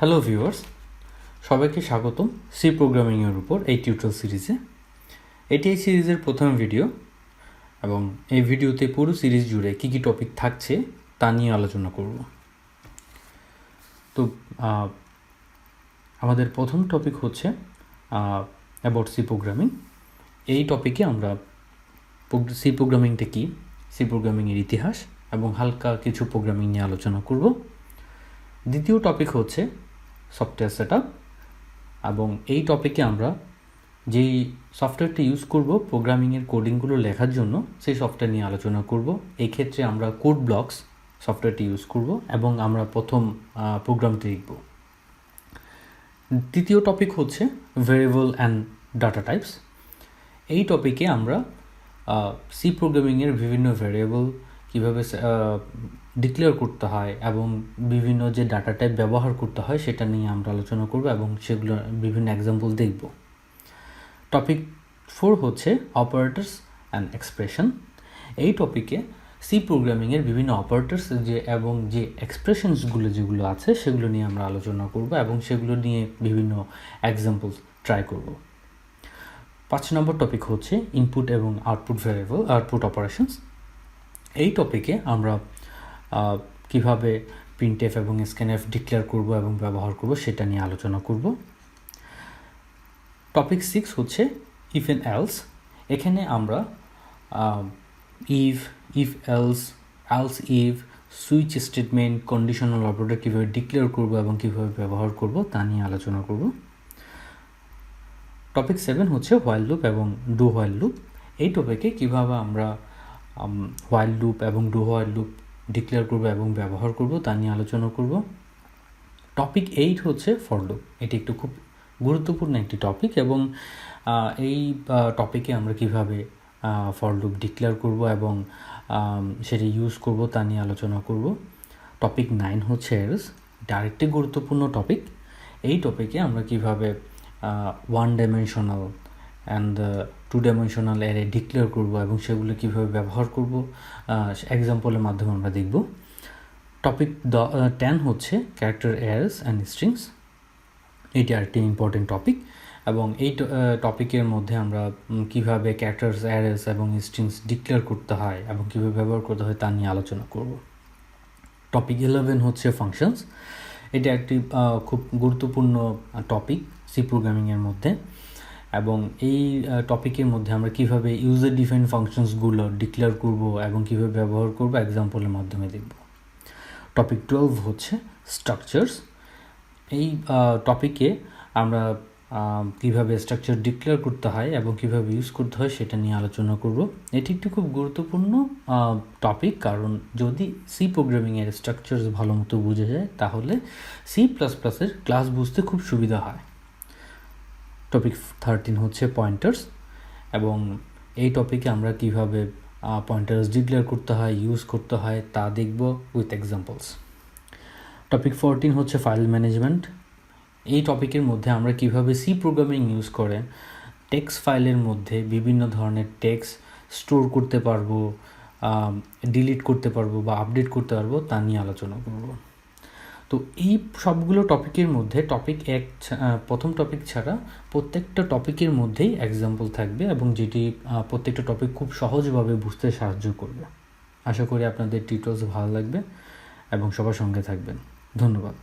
Hello viewers, সবাইকে স্বাগতম C প্রোগ্রামিংয়ের উপর এই টিউটোরিয়াল সিরিজে। এটি এই সিরিজের প্রথম ভিডিও এবং এই ভিডিওতে পুরো সিরিজ জুড়ে কী কী টপিক থাকছে তা নিয়ে আলোচনা করব। তো আমাদের প্রথম টপিক হচ্ছে অ্যাবাউট সি প্রোগ্রামিং। এই টপিকে আমরা সি প্রোগ্রামিংটা কী, সি প্রোগ্রামিংয়ের ইতিহাস এবং হালকা কিছু প্রোগ্রামিং নিয়ে আলোচনা করব। দ্বিতীয় টপিক হচ্ছে সফটওয়্যার সেটআপ এবং এই টপিকে আমরা যেই সফটওয়্যারটি ইউজ করব প্রোগ্রামিংয়ের কোডিংগুলো লেখার জন্য সেই সফটওয়্যার নিয়ে আলোচনা করব। এই ক্ষেত্রে আমরা কোড ব্লকস সফটওয়্যারটি ইউজ করব এবং আমরা প্রথম প্রোগ্রামটি লিখব। তৃতীয় টপিক হচ্ছে ভেরিয়েবল অ্যান্ড ডাটা টাইপস। এই টপিকে আমরা সি প্রোগ্রামিংয়ের বিভিন্ন ভেরিয়েবল কীভাবে ডিক্লেয়ার করতে হয় এবং বিভিন্ন যে ডাটা টাইপ ব্যবহার করতে হয় সেটা নিয়ে আমরা আলোচনা করব এবং সেগুলো বিভিন্ন এক্সাম্পল দেখব। টপিক 4 হচ্ছে অপারেটরস অ্যান্ড এক্সপ্রেশন। এই টপিকে সি প্রোগ্রামিংয়ের বিভিন্ন অপারেটরস এবং যে এক্সপ্রেশনসগুলো যেগুলো আছে সেগুলো নিয়ে আমরা আলোচনা করব এবং সেগুলো নিয়ে বিভিন্ন এক্সাম্পলস ট্রাই করব। 5 নম্বর টপিক হচ্ছে ইনপুট এবং আউটপুট ভেরিয়েবল, আউটপুট অপারেশনস। এই টপিকে আমরা কিভাবে প্রিন্টএফ এবং স্ক্যানএফ ডিক্লেয়ার করব এবং ব্যবহার করব সেটা নিয়ে আলোচনা করব। টপিক 6 হচ্ছে ইফ অ্যান্ড এলস। এখানে আমরা if else if, switch statement, conditional operator কীভাবে ডিক্লেয়ার করব এবং কীভাবে ব্যবহার করব তা নিয়ে আলোচনা করব। টপিক 7 হচ্ছে হোয়াইল লুপ এবং ডু হোয়াইল লুপ। এই টপিকে কীভাবে আমরা হোয়াইল লুপ এবং ডু হোয়াইল লুপ ডিক্লেয়ার করব এবং ব্যবহার করব তা নিয়ে আলোচনা করব। টপিক 8 হচ্ছে ফর লুপ। এটি একটু খুব গুরুত্বপূর্ণ একটি টপিক এবং এই টপিকে আমরা কিভাবে ফর লুপ ডিক্লেয়ার করব এবং সেটি ইউজ করব তা নিয়ে আলোচনা করব। টপিক 9 হচ্ছে অ্যারেস। এটা আরেকটি গুরুত্বপূর্ণ টপিক। এই টপিকে আমরা কিভাবে one dimensional and two dimensional array declare করব এবং সেগুলো কীভাবে ব্যবহার করব এক্সাম্পলের মাধ্যমে আমরা দেখব। টপিক 10 হচ্ছে ক্যারেক্টার অ্যারেস অ্যান্ড স্ট্রিংস। এটি আরেকটি ইম্পর্টেন্ট টপিক এবং এই টপিকের মধ্যে আমরা কীভাবে ক্যারেক্টার অ্যারেস এবং স্ট্রিংস ডিক্লেয়ার করতে হয় এবং কীভাবে ব্যবহার করতে হয় তা নিয়ে আলোচনা করব। টপিক 11 হচ্ছে ফাংশনস। এটা একটি খুব গুরুত্বপূর্ণ টপিক সি প্রোগ্রামিংয়ের মধ্যে এবং এই টপিকের মধ্যে আমরা কীভাবে ইউজার ডিফাইন ফাংশনসগুলো ডিক্লেয়ার করব এবং কীভাবে ব্যবহার করব এক্সাম্পলের মাধ্যমে দেখব। টপিক 12 হচ্ছে স্ট্রাকচারস। এই টপিকে আমরা কীভাবে স্ট্রাকচার ডিক্লেয়ার করতে হয় এবং কীভাবে ইউজ করতে হয় সেটা নিয়ে আলোচনা করব। এটি একটি খুব গুরুত্বপূর্ণ টপিক, কারণ যদি সি প্রোগ্রামিংয়ের স্ট্রাকচারস ভালো মতো বুঝে যায় তাহলে C++-এর ক্লাস বুঝতে খুব সুবিধা হয়। টপিক 13 হচ্ছে পয়েন্টার্স এবং এই টপিকে আমরা কীভাবে পয়েন্টার্স ডিক্লেয়ার করতে হয়, ইউজ করতে হয় তা দেখব উইথ এক্সাম্পলস। টপিক 14 হচ্ছে ফাইল ম্যানেজমেন্ট। এই টপিকের মধ্যে আমরা কীভাবে সি প্রোগ্রামিং ইউজ করে টেক্সট ফাইলের মধ্যে বিভিন্ন ধরনের টেক্সট স্টোর করতে পারবো, ডিলিট করতে পারবো বা আপডেট করতে পারবো তা নিয়ে আলোচনা করব। তো এই সবগুলো টপিকের মধ্যে টপিক 1 প্রথম টপিক ছাড়া প্রত্যেকটা টপিকের মধ্যেই এক্সাম্পল থাকবে এবং যেটি প্রত্যেকটা টপিক খুব সহজভাবে বুঝতে সাহায্য করবে। আশা করি আপনাদের টিউটোরিয়ালস ভালো লাগবে এবং সবার সঙ্গে থাকবেন। ধন্যবাদ।